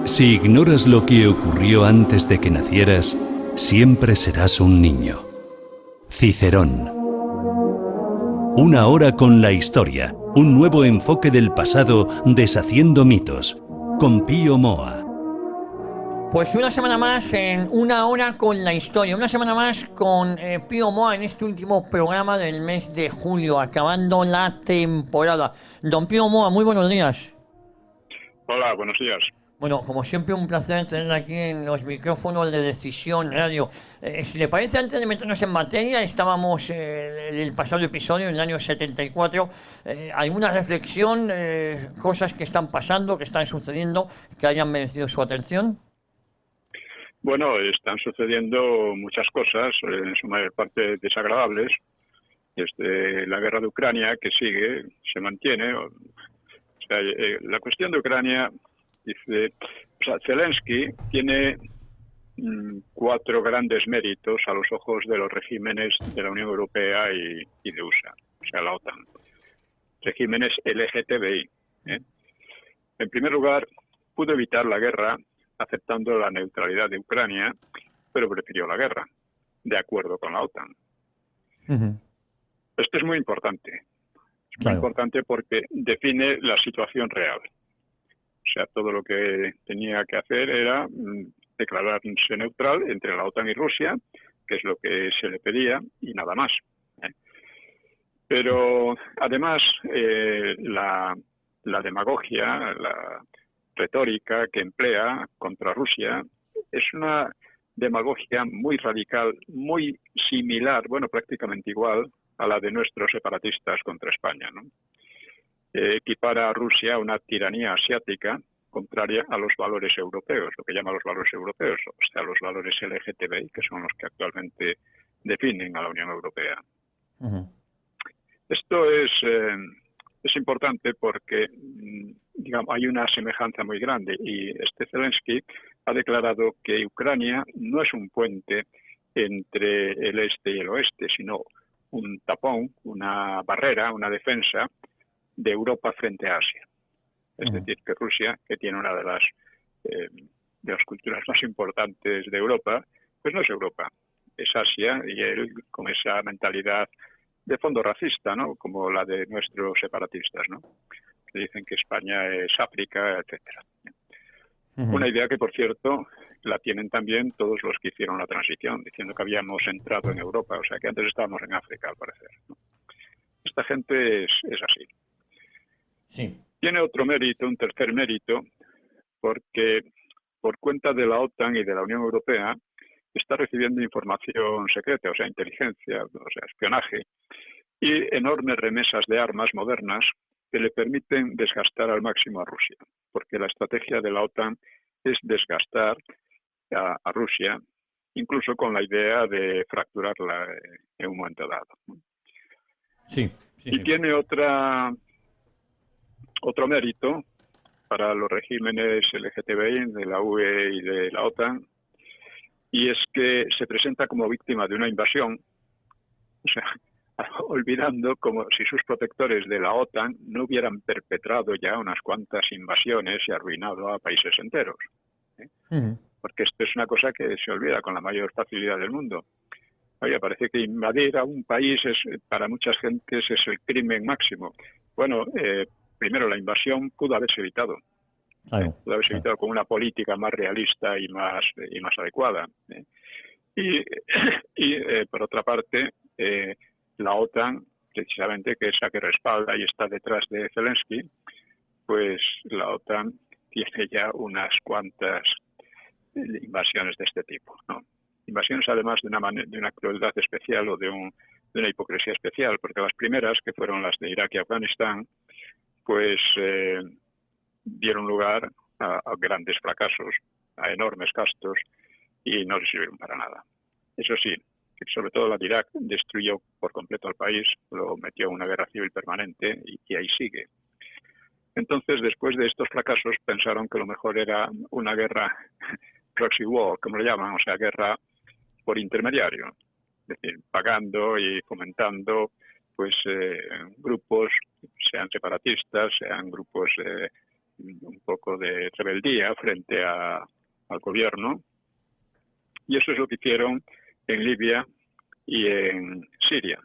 Si ignoras lo que ocurrió antes de que nacieras, siempre serás un niño. Cicerón. Una hora con la historia, un nuevo enfoque del pasado deshaciendo mitos, con Pío Moa. Pues una semana más en Una hora con la historia, una semana más con Pío Moa en este último programa del mes de julio, acabando la temporada. Don Pío Moa, muy buenos días. Hola, buenos días. Bueno, como siempre, un placer tenerla aquí en los micrófonos de Decisión Radio. Si le parece, antes de meternos en materia, estábamos en el pasado episodio, en el año 74. ¿Alguna reflexión, cosas que están pasando, que están sucediendo, que hayan merecido su atención? Bueno, están sucediendo muchas cosas, en su mayor parte desagradables. Desde la guerra de Ucrania, que sigue, se mantiene. O sea, la cuestión de Ucrania, dice, o sea, Zelensky tiene 4 grandes méritos a los ojos de los regímenes de la Unión Europea y de USA, o sea, la OTAN. Regímenes LGTBI. En primer lugar, pudo evitar la guerra aceptando la neutralidad de Ucrania, pero prefirió la guerra, de acuerdo con la OTAN. Esto es muy importante. Es muy importante porque define la situación real. O sea, todo lo que tenía que hacer era declararse neutral entre la OTAN y Rusia, que es lo que se le pedía, y nada más. Pero además, la demagogia, la retórica que emplea contra Rusia es una demagogia muy radical, muy similar, bueno, prácticamente igual a la de nuestros separatistas contra España, ¿no? Equipara a Rusia a una tiranía asiática contraria a los valores europeos, lo que llama los valores europeos, o sea, los valores LGTBI, que son los que actualmente definen a la Unión Europea. Esto es importante porque, digamos, hay una semejanza muy grande y Zelensky ha declarado que Ucrania no es un puente entre el este y el oeste, sino un tapón, una barrera, una defensa de Europa frente a Asia. Es decir, que Rusia, que tiene una de las culturas más importantes de Europa, pues no es Europa, es Asia, y él con esa mentalidad de fondo racista, ¿no? Como la de nuestros separatistas, ¿no? Que dicen que España es África, etcétera. Una idea que, por cierto, la tienen también todos los que hicieron la transición, diciendo que habíamos entrado en Europa, o sea que antes estábamos en África, al parecer, ¿no? Esta gente es así. Sí. Tiene otro mérito, un tercer mérito, porque por cuenta de la OTAN y de la Unión Europea está recibiendo información secreta, o sea, inteligencia, o sea, espionaje, y enormes remesas de armas modernas que le permiten desgastar al máximo a Rusia, porque la estrategia de la OTAN es desgastar a Rusia, incluso con la idea de fracturarla en un momento dado. Sí. Y tiene otro mérito para los regímenes LGTBI de la UE y de la OTAN, y es que se presenta como víctima de una invasión, o sea, olvidando como si sus protectores de la OTAN no hubieran perpetrado ya unas cuantas invasiones y arruinado a países enteros. Porque esto es una cosa que se olvida con la mayor facilidad del mundo. Oye, parece que invadir a un país para muchas gentes es el crimen máximo. Bueno, primero la invasión pudo haberse evitado. Pudo haberse evitado con una política más realista y más adecuada. Y por otra parte, la OTAN, precisamente, que es la que respalda y está detrás de Zelensky, pues la OTAN tiene ya unas cuantas invasiones de este tipo, ¿no? Invasiones además de una crueldad especial o de una hipocresía especial, porque las primeras, que fueron las de Irak y Afganistán, pues dieron lugar a grandes fracasos, a enormes gastos, y no les sirvieron para nada. Eso sí, sobre todo la de Irak destruyó por completo al país, lo metió en una guerra civil permanente y ahí sigue. Entonces, después de estos fracasos, pensaron que lo mejor era una guerra proxy war, como le llaman, o sea, guerra por intermediario, es decir, pagando y fomentando pues grupos, sean separatistas, sean grupos un poco de rebeldía frente al gobierno, y eso es lo que hicieron en Libia y en Siria.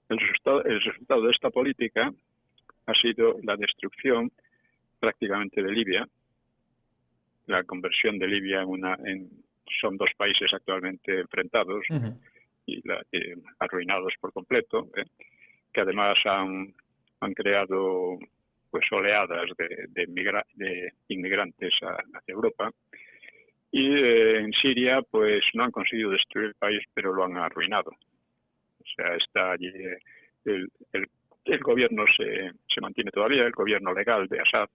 El resultado de esta política ha sido la destrucción prácticamente de Libia, la conversión de Libia son dos países actualmente enfrentados y arruinados por completo, que además han creado pues oleadas de inmigrantes hacia Europa. Y en Siria pues no han conseguido destruir el país, pero lo han arruinado. O sea, está allí el gobierno se mantiene todavía, el gobierno legal de Assad,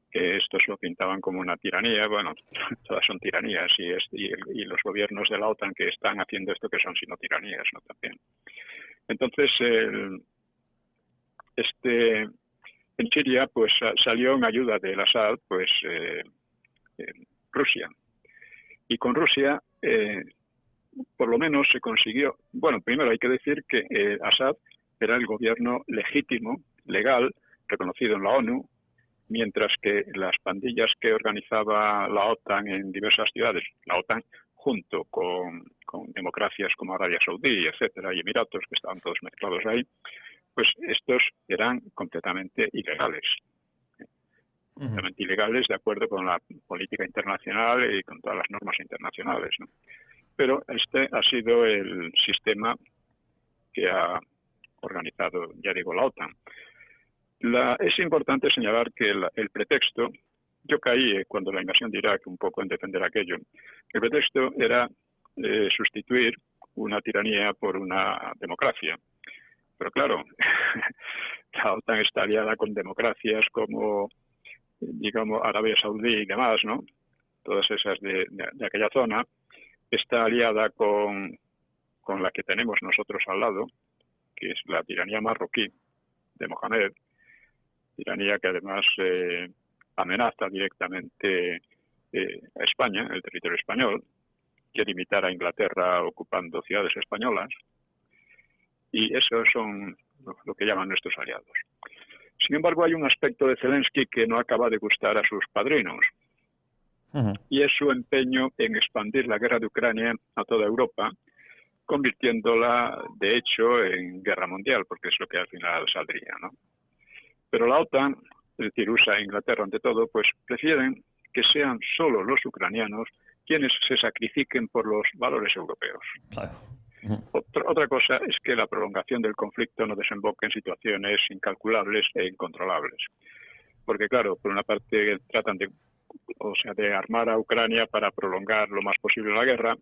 que estos lo pintaban como una tiranía. Bueno, todas son tiranías, y los gobiernos de la OTAN que están haciendo esto que son sino tiranías, ¿no? También. Entonces, en Siria pues salió en ayuda del Assad pues Rusia, y con Rusia por lo menos se consiguió. Bueno, primero hay que decir que Assad era el gobierno legítimo, legal, reconocido en la ONU, mientras que las pandillas que organizaba la OTAN en diversas ciudades, la OTAN junto con democracias como Arabia Saudí, etcétera, y Emiratos, que estaban todos mezclados ahí, pues estos eran completamente ilegales. Completamente ilegales de acuerdo con la política internacional y con todas las normas internacionales, ¿no? Pero este ha sido el sistema que ha organizado, ya digo, la OTAN. Es importante señalar que el pretexto, yo caí cuando la invasión de Irak un poco en defender aquello, el pretexto era sustituir una tiranía por una democracia. Pero claro, la OTAN está aliada con democracias como, digamos, Arabia Saudí y demás, ¿no? Todas esas de aquella zona. Está aliada con la que tenemos nosotros al lado, que es la tiranía marroquí de Mohamed, tiranía que además amenaza directamente a España, el territorio español, quiere imitar a Inglaterra ocupando ciudades españolas, y esos son lo que llaman nuestros aliados. Sin embargo, hay un aspecto de Zelensky que no acaba de gustar a sus padrinos, y es su empeño en expandir la guerra de Ucrania a toda Europa, convirtiéndola, de hecho, en guerra mundial, porque es lo que al final saldría, ¿no? Pero la OTAN, es decir, USA e Inglaterra ante todo, pues prefieren que sean solo los ucranianos quienes se sacrifiquen por los valores europeos. Claro. Otra cosa es que la prolongación del conflicto no desemboque en situaciones incalculables e incontrolables. Porque, claro, por una parte tratan de armar a Ucrania para prolongar lo más posible la guerra,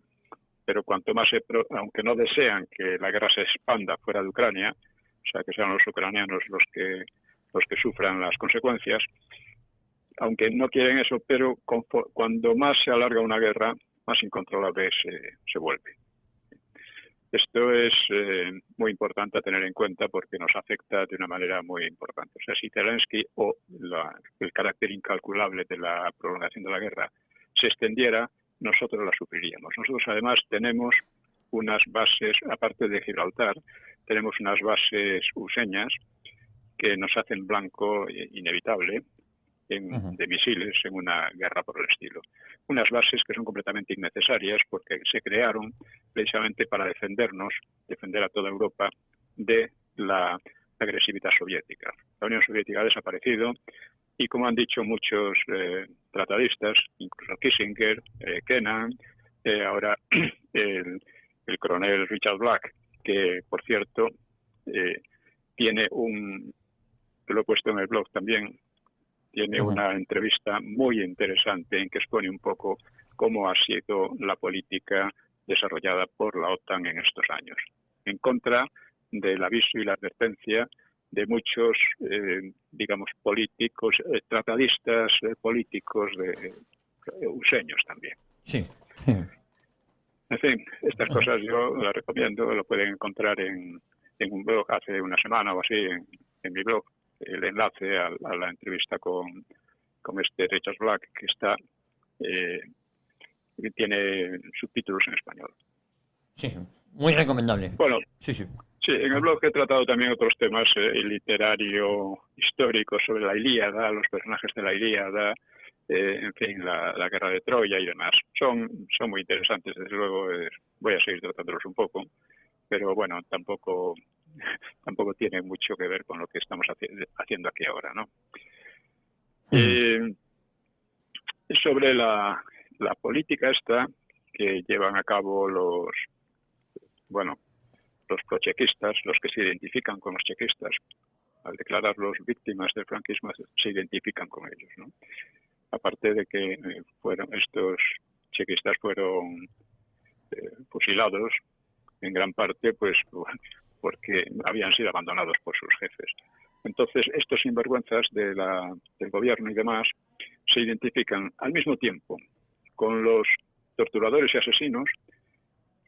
pero cuanto más aunque no desean que la guerra se expanda fuera de Ucrania, o sea, que sean los ucranianos los que sufran las consecuencias, aunque no quieren eso, pero cuando más se alarga una guerra, más incontrolable se vuelve. Esto es muy importante a tener en cuenta porque nos afecta de una manera muy importante. O sea, si Zelensky o el carácter incalculable de la prolongación de la guerra se extendiera, nosotros la sufriríamos. Nosotros además tenemos unas bases, aparte de Gibraltar, tenemos unas bases useñas que nos hacen blanco inevitable de misiles en una guerra por el estilo. Unas bases que son completamente innecesarias porque se crearon precisamente para defender a toda Europa de la agresividad soviética. La Unión Soviética ha desaparecido y, como han dicho muchos tratadistas, incluso Kissinger, Kennan, ahora el coronel Richard Black, que por cierto tiene lo he puesto en el blog también, tiene una entrevista muy interesante en que expone un poco cómo ha sido la política desarrollada por la OTAN en estos años, en contra del aviso y la advertencia de muchos, digamos, políticos, tratadistas políticos useños también. Sí. En fin, estas cosas yo las recomiendo, lo pueden encontrar en un blog hace una semana o así, en mi blog, el enlace a la entrevista con este Richard Black, que que tiene subtítulos en español. Sí, Muy recomendable. Bueno, Sí, sí. sí, en el blog he tratado también otros temas literario históricos sobre la Ilíada, los personajes de la Ilíada, en fin, la guerra de Troya y demás. Son muy interesantes, desde luego. Voy a seguir tratándolos un poco, pero bueno, tampoco tiene mucho que ver con lo que estamos haciendo aquí ahora, ¿no? Sobre la política esta que llevan a cabo los prochequistas, los que se identifican con los chequistas, al declararlos víctimas del franquismo, se identifican con ellos, ¿no? Aparte de que estos chequistas fueron fusilados en gran parte, pues porque habían sido abandonados por sus jefes. Entonces, estos sinvergüenzas del gobierno y demás se identifican al mismo tiempo con los torturadores y asesinos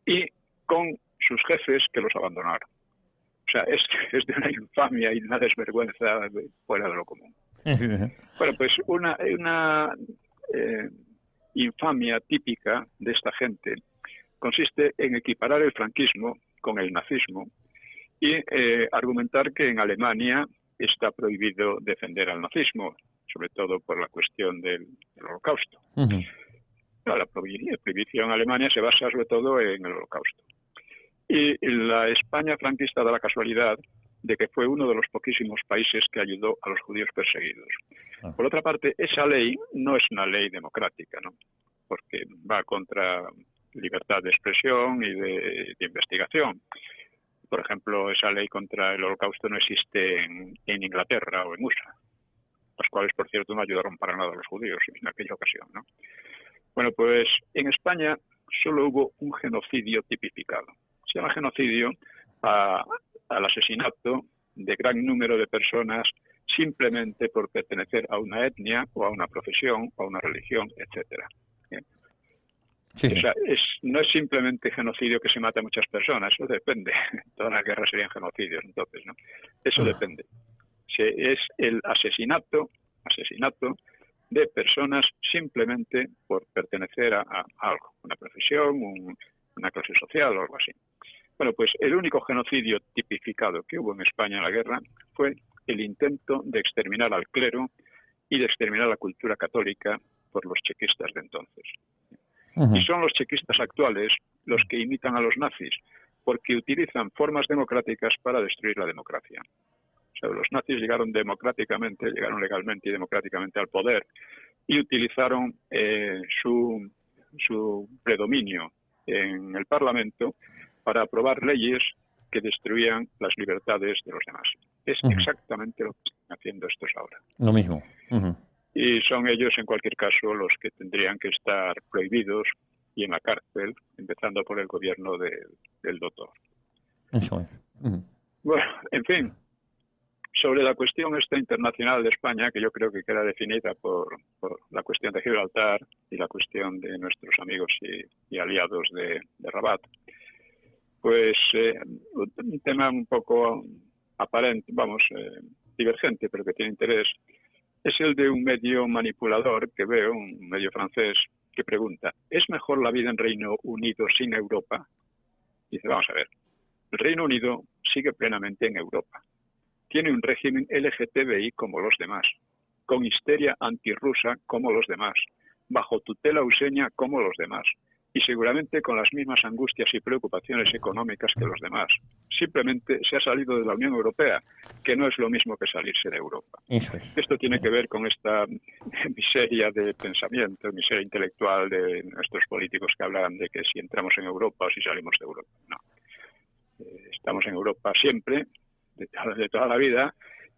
y con sus jefes que los abandonaron. O sea, es de una infamia y una desvergüenza fuera de lo común. Bueno, pues una infamia típica de esta gente consiste en equiparar el franquismo con el nazismo y argumentar que en Alemania está prohibido defender al nazismo, sobre todo por la cuestión del Holocausto. La prohibición en Alemania se basa sobre todo en el Holocausto. Y la España franquista da la casualidad de que fue uno de los poquísimos países que ayudó a los judíos perseguidos. Por otra parte, esa ley no es una ley democrática, ¿no? Porque va contra libertad de expresión y de investigación. Por ejemplo, esa ley contra el Holocausto no existe en Inglaterra o en USA, los cuales, por cierto, no ayudaron para nada a los judíos en aquella ocasión, ¿no? Bueno, pues en España solo hubo un genocidio tipificado. Se llama genocidio al asesinato de gran número de personas simplemente por pertenecer a una etnia o a una profesión o a una religión, etcétera. Sí. O sea, no es simplemente genocidio que se mata a muchas personas, eso depende. Todas las guerras serían genocidios, entonces, ¿no? Eso depende. Es el asesinato de personas simplemente por pertenecer a algo, una profesión, una clase social o algo así. Bueno, pues el único genocidio tipificado que hubo en España en la guerra fue el intento de exterminar al clero y de exterminar la cultura católica por los chequistas de entonces. Y son los chequistas actuales los que imitan a los nazis, porque utilizan formas democráticas para destruir la democracia. O sea, los nazis llegaron legalmente y democráticamente al poder y utilizaron su predominio en el Parlamento para aprobar leyes que destruían las libertades de los demás. Es exactamente lo que están haciendo estos ahora. Lo mismo. Y son ellos, en cualquier caso, los que tendrían que estar prohibidos y en la cárcel, empezando por el gobierno del doctor. Eso es. Bueno, en fin, sobre la cuestión esta internacional de España, que yo creo que queda definida por la cuestión de Gibraltar y la cuestión de nuestros amigos y aliados de Rabat, pues un tema un poco aparente, divergente, pero que tiene interés, es el de un medio manipulador que veo, un medio francés, que pregunta, ¿es mejor la vida en Reino Unido sin Europa? Dice, vamos a ver, el Reino Unido sigue plenamente en Europa. Tiene un régimen LGTBI como los demás, con histeria antirrusa como los demás, bajo tutela useña como los demás, y seguramente con las mismas angustias y preocupaciones económicas que los demás. Simplemente se ha salido de la Unión Europea, que no es lo mismo que salirse de Europa. Esto tiene que ver con esta miseria de pensamiento, miseria intelectual de nuestros políticos que hablan de que si entramos en Europa o si salimos de Europa. No. Estamos en Europa siempre, de toda la vida,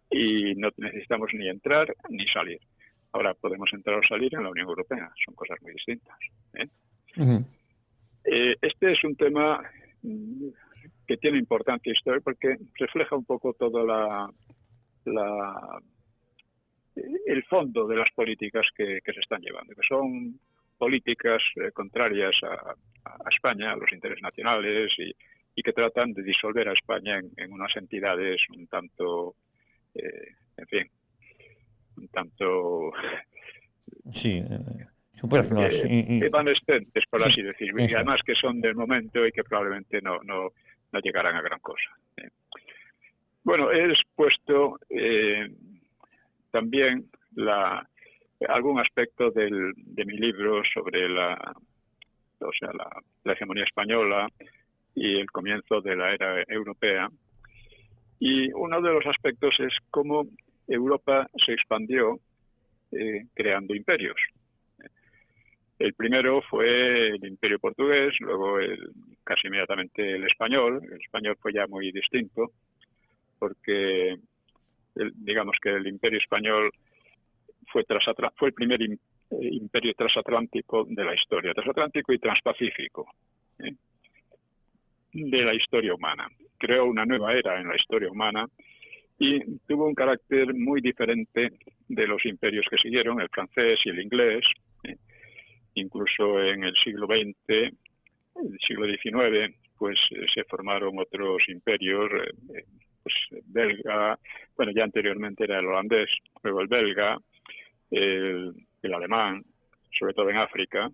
y no necesitamos ni entrar ni salir. Ahora podemos entrar o salir en la Unión Europea, son cosas muy distintas. Este es un tema que tiene importancia histórica porque refleja un poco todo el fondo de las políticas que se están llevando, que son políticas contrarias a España, a los intereses nacionales y que tratan de disolver a España en unas entidades un tanto, un tanto... Sí, evanescentes, por sí, así decirlo, y además que son del momento y que probablemente no llegarán a gran cosa. Bueno, he expuesto también algún aspecto de mi libro sobre la hegemonía española y el comienzo de la era europea. Y uno de los aspectos es cómo Europa se expandió creando imperios. El primero fue el imperio portugués, luego casi inmediatamente el español. El español fue ya muy distinto porque digamos que el imperio español fue el primer imperio transatlántico de la historia, transatlántico y transpacífico de la historia humana. Creó una nueva era en la historia humana y tuvo un carácter muy diferente de los imperios que siguieron, el francés y el inglés. Incluso en el siglo XX, el siglo XIX, pues se formaron otros imperios, pues belga, bueno, ya anteriormente era el holandés, luego el belga, el alemán, sobre todo en África,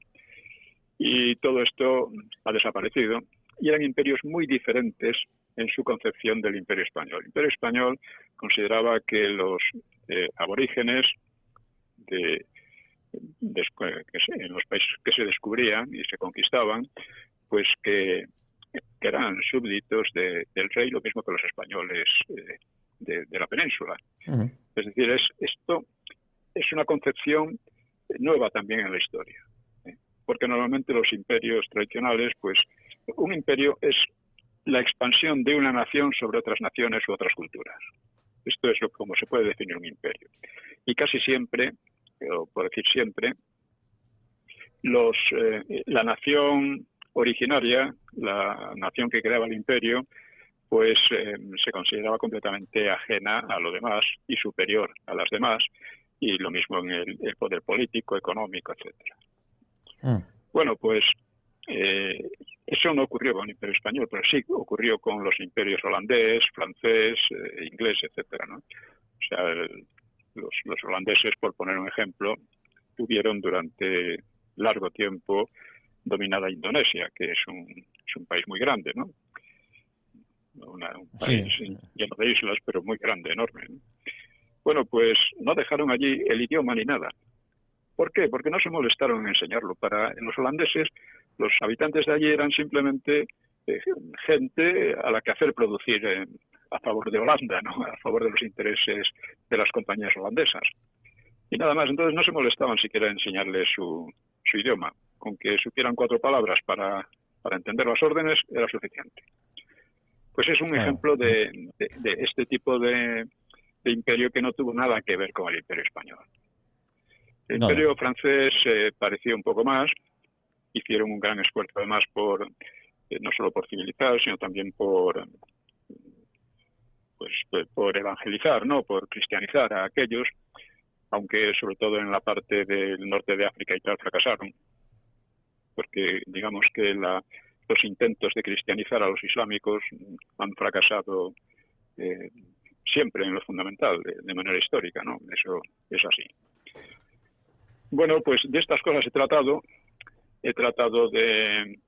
y todo esto ha desaparecido, y eran imperios muy diferentes en su concepción del imperio español. El imperio español consideraba que los aborígenes en los países que se descubrían y se conquistaban, pues que eran súbditos del rey, lo mismo que los españoles de la península. Uh-huh. Es decir, esto es una concepción nueva también en la historia, porque normalmente los imperios tradicionales, pues un imperio es la expansión de una nación sobre otras naciones u otras culturas. Esto es como se puede definir un imperio. Y casi siempre, o por decir siempre, la nación originaria, la nación que creaba el imperio, pues se consideraba completamente ajena a lo demás y superior a las demás, y lo mismo en el poder político, económico, etcétera. Bueno, pues eso no ocurrió con el imperio español, pero sí ocurrió con los imperios holandés, francés, inglés, etcétera, ¿no? O sea, los holandeses, por poner un ejemplo, tuvieron durante largo tiempo dominada Indonesia, que es un país muy grande, ¿no? Un país lleno de islas, pero muy grande, enorme, ¿no? Bueno, pues no dejaron allí el idioma ni nada. ¿Por qué? Porque no se molestaron en enseñarlo. Para los holandeses, los habitantes de allí eran simplemente gente a la que hacer producir a favor de Holanda, ¿no? A favor de los intereses de las compañías holandesas. Y nada más, entonces no se molestaban siquiera en enseñarles su idioma. Con que supieran 4 palabras para entender las órdenes era suficiente. Pues es un ejemplo de este tipo de imperio que no tuvo nada que ver con el imperio español. El imperio francés parecía un poco más, hicieron un gran esfuerzo además no solo por civilizar, sino también por evangelizar, ¿no? Por cristianizar a aquellos, aunque sobre todo en la parte del norte de África y tal fracasaron, porque digamos que los intentos de cristianizar a los islámicos han fracasado siempre en lo fundamental, de manera histórica, ¿no? Eso es así. Bueno, pues de estas cosas he tratado de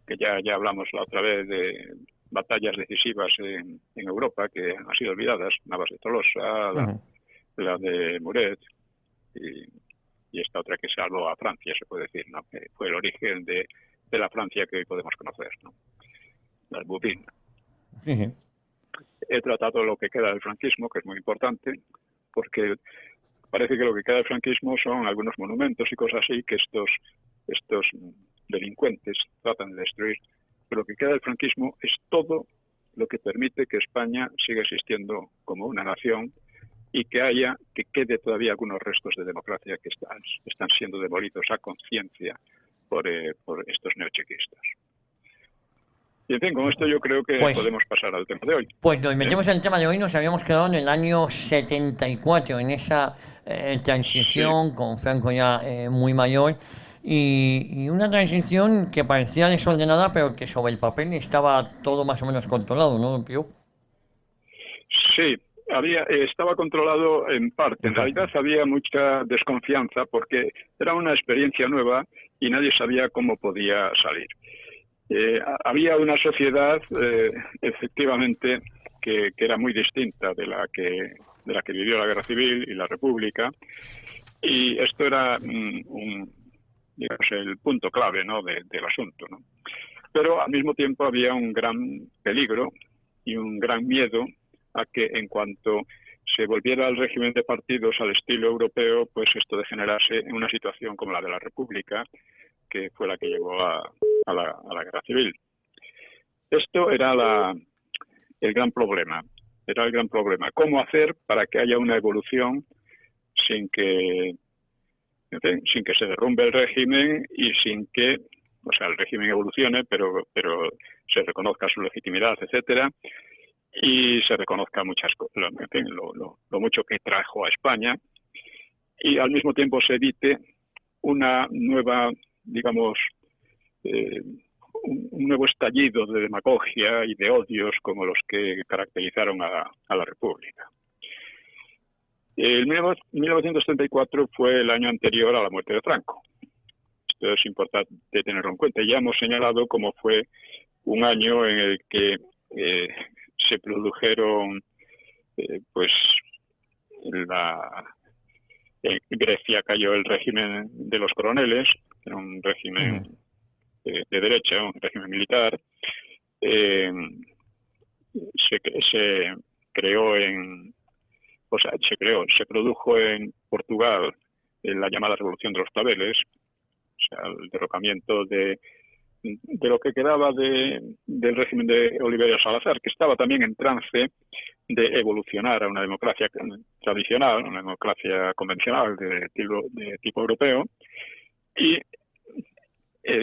que ya hablamos la otra vez de batallas decisivas en Europa que han sido olvidadas, Navas de Tolosa, la de Muret y esta otra que salvó a Francia, se puede decir, ¿no? Que fue el origen de la Francia que hoy podemos conocer, ¿no? La de Bouvines. Uh-huh. He tratado lo que queda del franquismo, que es muy importante, porque parece que lo que queda del franquismo son algunos monumentos y cosas así que estos delincuentes tratan de destruir. Pero lo que queda del franquismo es todo lo que permite que España siga existiendo como una nación y que quede todavía algunos restos de democracia que están siendo demolidos a conciencia por estos neochequistas. Y en fin, con esto yo creo que podemos pasar al tema de hoy. Pues nos metemos en el tema de hoy, nos habíamos quedado en el año 74, en esa transición con Franco ya muy mayor, y una transición que parecía desordenada, pero que sobre el papel estaba todo más o menos controlado, ¿no, don Pío? Sí, estaba controlado en parte. En realidad había mucha desconfianza porque era una experiencia nueva y nadie sabía cómo podía salir. Había una sociedad, efectivamente, que era muy distinta de la que vivió la Guerra Civil y la República, y esto era digamos, el punto clave, ¿no?, del asunto, ¿no? Pero al mismo tiempo había un gran peligro y un gran miedo a que en cuanto se volviera al régimen de partidos al estilo europeo, pues esto degenerase en una situación como la de la República, que fue la que llevó a la Guerra Civil. Esto era el gran problema. Era el gran problema. ¿Cómo hacer para que haya una evolución sin que se derrumbe el régimen y sin que, o sea, el régimen evolucione, pero se reconozca su legitimidad, etcétera, y se reconozca muchas cosas, lo mucho que trajo a España, y al mismo tiempo se evite una nueva, digamos, un nuevo estallido de demagogia y de odios como los que caracterizaron a la República. El 1934 fue el año anterior a la muerte de Franco. Esto es importante tenerlo en cuenta. Ya hemos señalado cómo fue un año en el que se produjeron, pues, en Grecia cayó el régimen de los coroneles, era un régimen de derecha, un régimen militar. Se produjo en Portugal la llamada Revolución de los Claveles, o sea, el derrocamiento de lo que quedaba del régimen de Oliverio Salazar, que estaba también en trance de evolucionar a una democracia tradicional, una democracia convencional de tipo europeo, y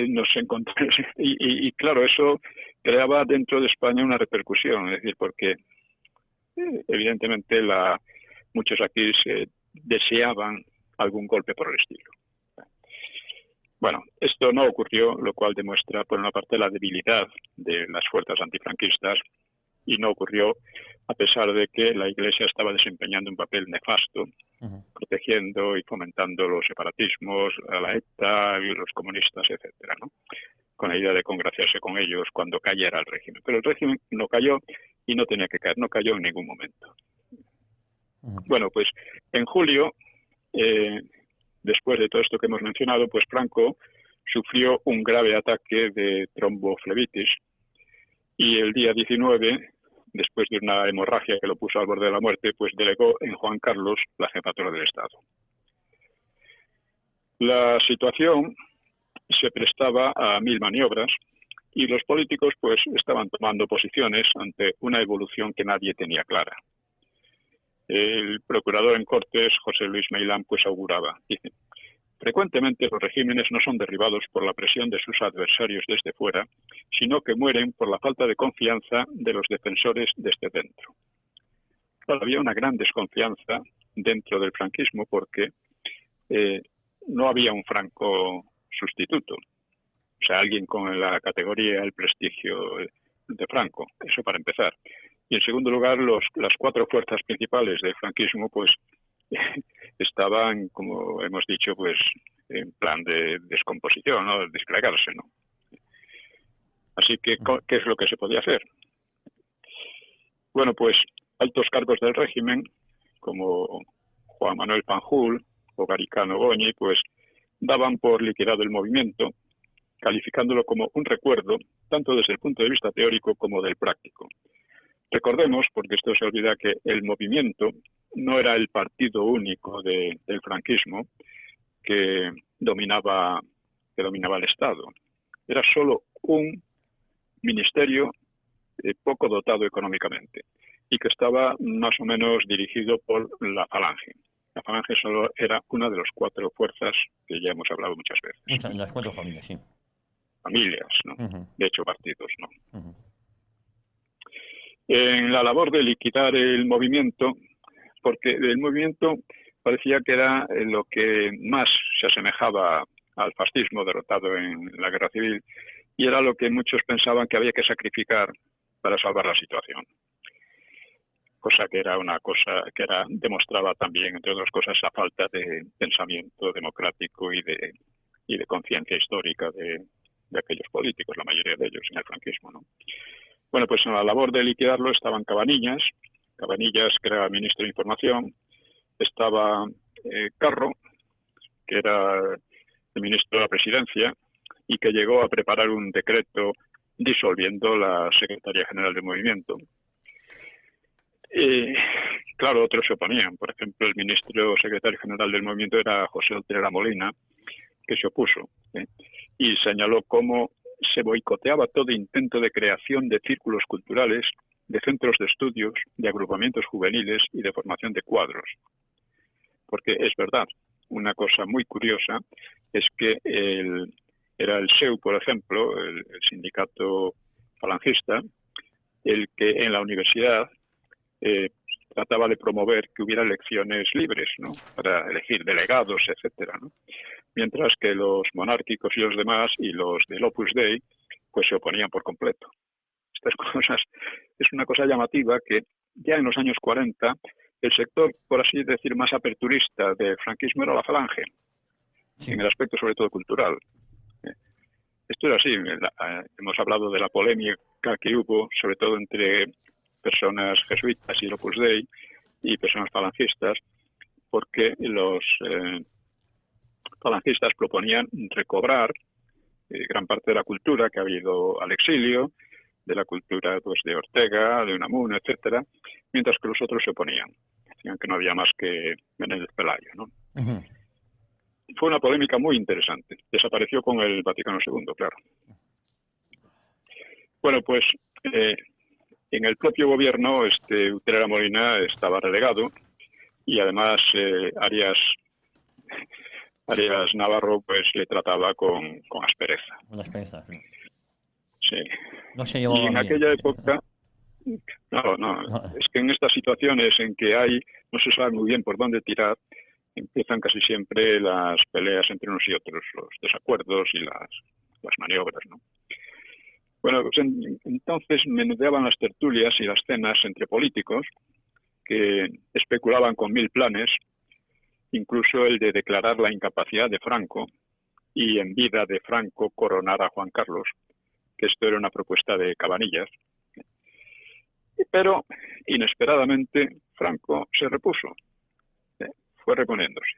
nos encontramos, y claro, eso creaba dentro de España una repercusión, es decir, porque evidentemente muchos aquí deseaban algún golpe por el estilo. Bueno, esto no ocurrió, lo cual demuestra, por una parte, la debilidad de las fuerzas antifranquistas, y no ocurrió a pesar de que la Iglesia estaba desempeñando un papel nefasto, protegiendo y fomentando los separatismos, a la ETA y los comunistas, etcétera, ¿no?, con la idea de congraciarse con ellos cuando cayera el régimen. Pero el régimen no cayó y no tenía que caer, no cayó en ningún momento. Bueno, pues en julio, después de todo esto que hemos mencionado, pues Franco sufrió un grave ataque de tromboflebitis y el día 19, después de una hemorragia que lo puso al borde de la muerte, pues delegó en Juan Carlos la jefatura del Estado. La situación se prestaba a mil maniobras y los políticos pues estaban tomando posiciones ante una evolución que nadie tenía clara. El procurador en Cortes, José Luis Meilán, pues auguraba, dice: frecuentemente los regímenes no son derribados por la presión de sus adversarios desde fuera, sino que mueren por la falta de confianza de los defensores desde dentro. Claro, había una gran desconfianza dentro del franquismo porque no había un Franco sustituto, o sea, alguien con la categoría, el prestigio de Franco, eso para empezar. Y en segundo lugar, las cuatro fuerzas principales del franquismo, pues, estaban, como hemos dicho, pues, en plan de descomposición, ¿no?, de desplegarse, ¿no? Así que, ¿qué es lo que se podía hacer? Bueno, pues, altos cargos del régimen, como Juan Manuel Fanjul o Garicano Goñi, pues, daban por liquidado el movimiento, calificándolo como un recuerdo, tanto desde el punto de vista teórico como del práctico. Recordemos, porque esto se olvida, que el movimiento no era el partido único del franquismo que dominaba el Estado. Era solo un ministerio poco dotado económicamente y que estaba más o menos dirigido por la Falange. La Falange solo era una de las cuatro fuerzas que ya hemos hablado muchas veces. Las cuatro familias, sí. Familias, ¿no? De hecho, partidos, ¿no? En la labor de liquidar el movimiento, porque el movimiento parecía que era lo que más se asemejaba al fascismo derrotado en la Guerra Civil, y era lo que muchos pensaban que había que sacrificar para salvar la situación. cosa que era una cosa que demostraba también, entre otras cosas, la falta de pensamiento democrático y de conciencia histórica de aquellos políticos, la mayoría de ellos en el franquismo, ¿no? Bueno, pues en la labor de liquidarlo estaban Cabanillas, que era ministro de Información, estaba Carro, que era el ministro de la Presidencia, y que llegó a preparar un decreto disolviendo la Secretaría General del Movimiento. Claro, otros se oponían. Por ejemplo, el ministro secretario general del movimiento era José Utrera Molina, que se opuso, y señaló cómo se boicoteaba todo intento de creación de círculos culturales, de centros de estudios, de agrupamientos juveniles y de formación de cuadros. Porque es verdad, una cosa muy curiosa es que era el SEU, por ejemplo, el sindicato falangista, el que en la universidad trataba de promover que hubiera elecciones libres, ¿no?, para elegir delegados, etcétera, ¿no? Mientras que los monárquicos y los demás, y los del Opus Dei, pues se oponían por completo. Estas cosas, es una cosa llamativa que ya en los años 40 el sector, por así decir, más aperturista del franquismo era la Falange, sí, en el aspecto sobre todo cultural. Esto era así, hemos hablado de la polémica que hubo, sobre todo entre personas jesuitas y el Opus Dei y personas falangistas, porque los falangistas proponían recobrar gran parte de la cultura que ha habido al exilio, de la cultura pues de Ortega, de Unamuno, etcétera, mientras que los otros se oponían. Decían que no había más que Menéndez Pelayo, ¿no? Uh-huh. Fue una polémica muy interesante. Desapareció con el Vaticano II, claro. Bueno, pues en el propio gobierno, Utrera Molina estaba relegado y además Arias Navarro pues le trataba con aspereza. Con aspereza, sí. Sí. No se llevaba y en bien. Aquella época, no, es que en estas situaciones en que no se sabe muy bien por dónde tirar, empiezan casi siempre las peleas entre unos y otros, los desacuerdos y las maniobras, ¿no? Bueno, pues entonces menudeaban las tertulias y las cenas entre políticos que especulaban con 1000 planes, incluso el de declarar la incapacidad de Franco y en vida de Franco coronar a Juan Carlos, que esto era una propuesta de Cabanillas. Pero, inesperadamente, Franco se repuso, fue reponiéndose.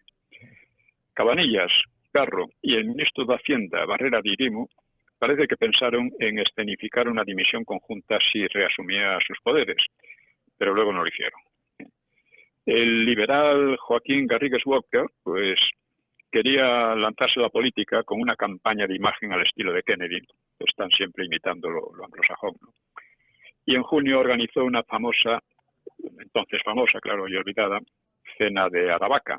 Cabanillas, Carro y el ministro de Hacienda, Barrera de Irimu, parece que pensaron en escenificar una dimisión conjunta si reasumía sus poderes, pero luego no lo hicieron. El liberal Joaquín Garrigues Walker, pues, quería lanzarse a la política con una campaña de imagen al estilo de Kennedy, que están siempre imitando lo anglosajón, ¿no? Y en junio organizó una entonces famosa, claro, y olvidada, cena de Aravaca,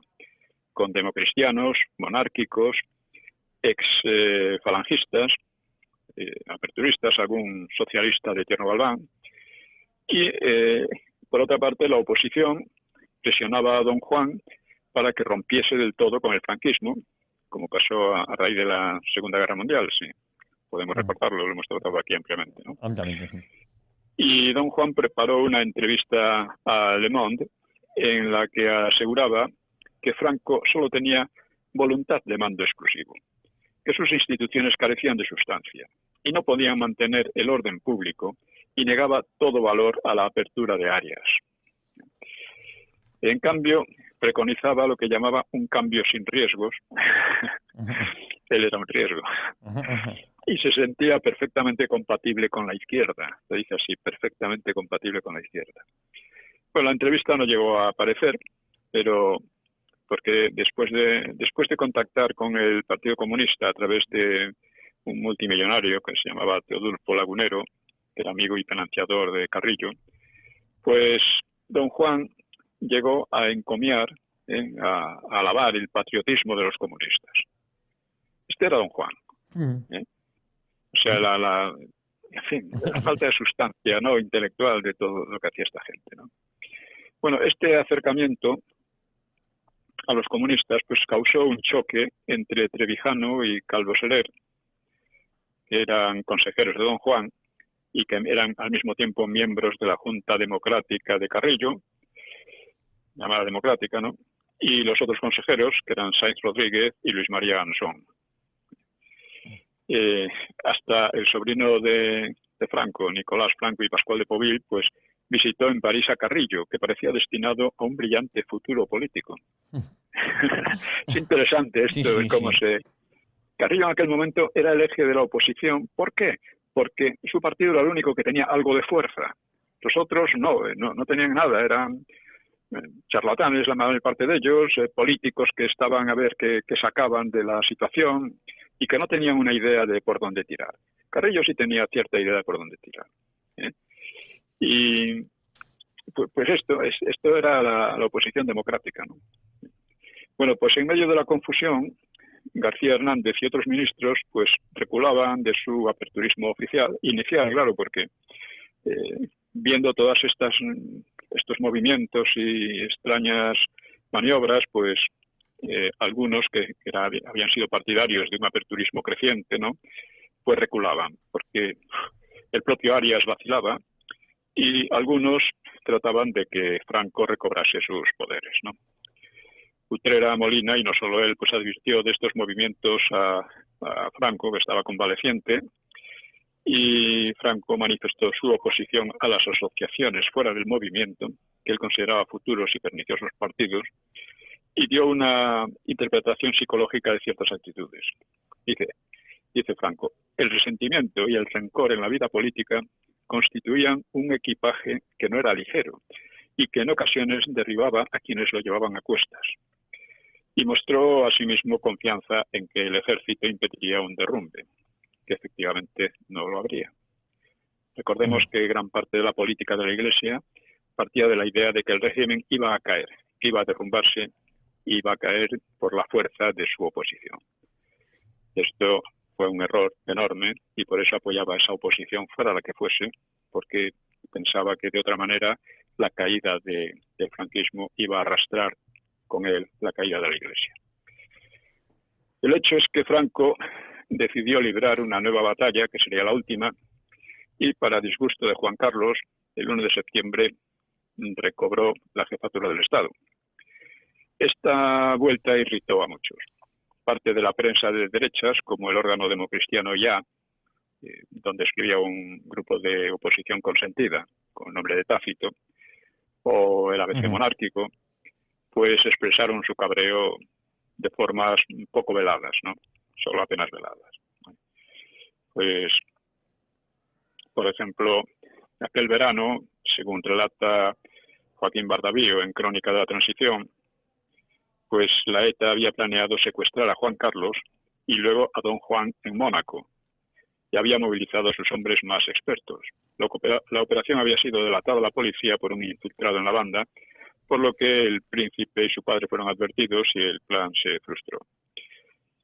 con democristianos, monárquicos, ex-falangistas, aperturistas, algún socialista de Tierno Galván, y por otra parte la oposición presionaba a don Juan para que rompiese del todo con el franquismo, como pasó a raíz de la Segunda Guerra Mundial, sí. Podemos recordarlo, lo hemos tratado aquí ampliamente, ¿no? Y don Juan preparó una entrevista a Le Monde en la que aseguraba que Franco solo tenía voluntad de mando exclusivo, que sus instituciones carecían de sustancia y no podían mantener el orden público, y negaba todo valor a la apertura de áreas. En cambio, preconizaba lo que llamaba un cambio sin riesgos. Él era un riesgo. Y se sentía perfectamente compatible con la izquierda. Se dice así, perfectamente compatible con la izquierda. Pues la entrevista no llegó a aparecer, pero porque después de contactar con el Partido Comunista a través de un multimillonario que se llamaba Teodulfo Lagunero, que era amigo y financiador de Carrillo, pues don Juan llegó a encomiar, a alabar el patriotismo de los comunistas. Este era don Juan. O sea, en fin, la falta de sustancia, ¿no?, intelectual de todo lo que hacía esta gente, ¿no? Bueno, este acercamiento a los comunistas pues causó un choque entre Trevijano y Calvo Soler, que eran consejeros de don Juan, y que eran al mismo tiempo miembros de la Junta Democrática de Carrillo, llamada Democrática, ¿no? Y los otros consejeros, que eran Sáenz Rodríguez y Luis María Gansón. Hasta el sobrino de Franco, Nicolás Franco y Pascual de Povil, pues visitó en París a Carrillo, que parecía destinado a un brillante futuro político. Es interesante esto de cómo Carrillo en aquel momento era el eje de la oposición. ¿Por qué? Porque su partido era el único que tenía algo de fuerza. Los otros no tenían nada, eran charlatanes, la mayor parte de ellos, políticos que estaban a ver qué sacaban de la situación y que no tenían una idea de por dónde tirar. Carrillo sí tenía cierta idea de por dónde tirar. Y pues esto era la oposición democrática, ¿no? Bueno, pues en medio de la confusión, García Hernández y otros ministros pues reculaban de su aperturismo inicial, claro, porque viendo todas estos movimientos y extrañas maniobras, pues algunos que habían sido partidarios de un aperturismo creciente, ¿no? Pues reculaban, porque el propio Arias vacilaba y algunos trataban de que Franco recobrase sus poderes, ¿no? Utrera Molina, y no solo él, pues advirtió de estos movimientos a Franco, que estaba convaleciente, y Franco manifestó su oposición a las asociaciones fuera del movimiento, que él consideraba futuros y perniciosos partidos, y dio una interpretación psicológica de ciertas actitudes. Dice Franco, el resentimiento y el rencor en la vida política constituían un equipaje que no era ligero y que en ocasiones derribaba a quienes lo llevaban a cuestas. Y mostró asimismo confianza en que el ejército impediría un derrumbe, que efectivamente no lo habría. Recordemos que gran parte de la política de la Iglesia partía de la idea de que el régimen iba a caer, que iba a derrumbarse, iba a caer por la fuerza de su oposición. Esto fue un error enorme y por eso apoyaba esa oposición fuera la que fuese, porque pensaba que de otra manera la caída del franquismo iba a arrastrar con él la caída de la Iglesia. El hecho es que Franco decidió librar una nueva batalla, que sería la última, y para disgusto de Juan Carlos, el 1 de septiembre recobró la jefatura del Estado. Esta vuelta irritó a muchos. Parte de la prensa de derechas, como el órgano democristiano Ya, donde escribía un grupo de oposición consentida, con el nombre de Tácito, o el ABC monárquico, pues expresaron su cabreo de formas poco veladas, ¿no? Solo apenas veladas. Pues, por ejemplo, aquel verano, según relata Joaquín Bardavío en Crónica de la Transición, pues la ETA había planeado secuestrar a Juan Carlos y luego a don Juan en Mónaco, y había movilizado a sus hombres más expertos. La operación había sido delatada a la policía por un infiltrado en la banda, por lo que el príncipe y su padre fueron advertidos y el plan se frustró.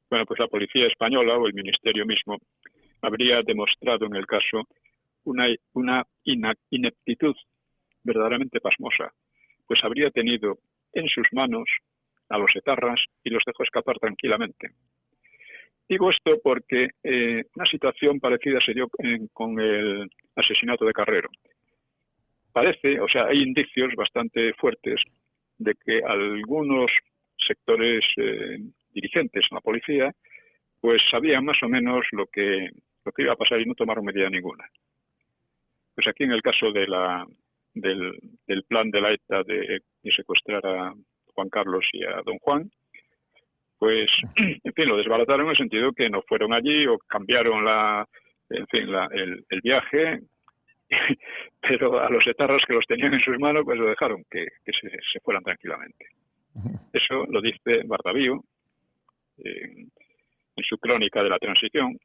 Bueno, pues la policía española o el ministerio mismo habría demostrado en el caso una ineptitud verdaderamente pasmosa, pues habría tenido en sus manos a los etarras y los dejó escapar tranquilamente. Digo esto porque una situación parecida se dio con el asesinato de Carrero. Parece, o sea, hay indicios bastante fuertes de que algunos sectores dirigentes en la policía pues sabían más o menos lo que iba a pasar y no tomaron medida ninguna. Pues aquí en el caso del plan de la ETA de secuestrar a Juan Carlos y a don Juan, pues, en fin, lo desbarataron en el sentido que no fueron allí o cambiaron el viaje, pero a los etarras que los tenían en sus manos, pues lo dejaron que se fueran tranquilamente. Eso lo dice Bardavío en su Crónica de la Transición.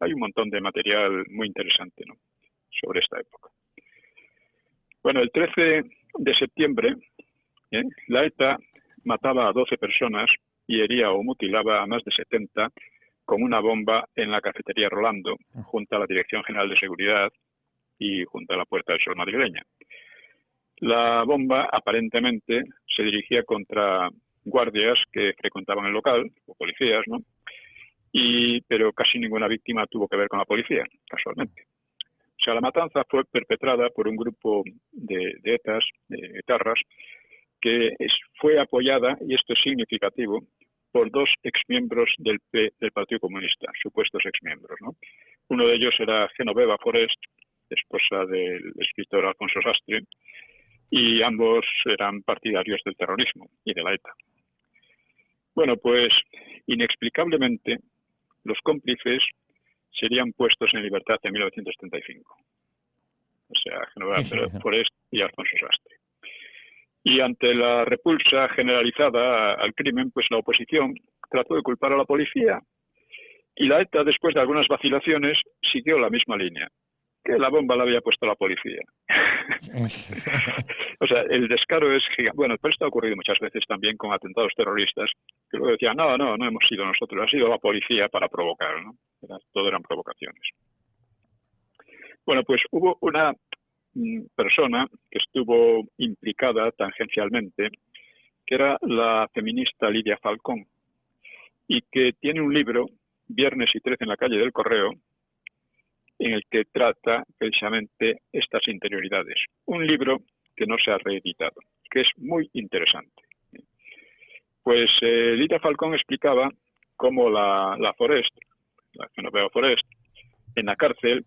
Hay un montón de material muy interesante, ¿no?, sobre esta época. Bueno, el 13 de septiembre, la ETA mataba a 12 personas y hería o mutilaba a más de 70 con una bomba en la cafetería Rolando, junto a la Dirección General de Seguridad y junto a la Puerta del Sol madrileña. La bomba aparentemente se dirigía contra guardias que frecuentaban el local, o policías, ¿no? Pero casi ninguna víctima tuvo que ver con la policía, casualmente. sea, la matanza fue perpetrada por un grupo de etarras, que fue apoyada, y esto es significativo, por dos exmiembros del Partido Comunista, supuestos exmiembros, ¿no? Uno de ellos era Genoveva Forest, esposa del escritor Alfonso Sastre, y ambos eran partidarios del terrorismo y de la ETA. Bueno, pues inexplicablemente los cómplices serían puestos en libertad en 1935. O sea, Genoveva Forest y Alfonso Sastre. Y ante la repulsa generalizada al crimen, pues la oposición trató de culpar a la policía. Y la ETA, después de algunas vacilaciones, siguió la misma línea, que la bomba la había puesto la policía. O sea, el descaro es gigante. Bueno, pero esto ha ocurrido muchas veces también con atentados terroristas, que luego decían, no hemos sido nosotros, ha sido la policía para provocar, ¿no? Todo eran provocaciones. Bueno, pues hubo una persona que estuvo implicada tangencialmente, que era la feminista Lidia Falcón, y que tiene un libro, Viernes y 13 en la calle del Correo, en el que trata precisamente estas interioridades. Un libro que no se ha reeditado, que es muy interesante. Pues Lidia Falcón explicaba cómo la Forest, la Genoveva Forest, en la cárcel,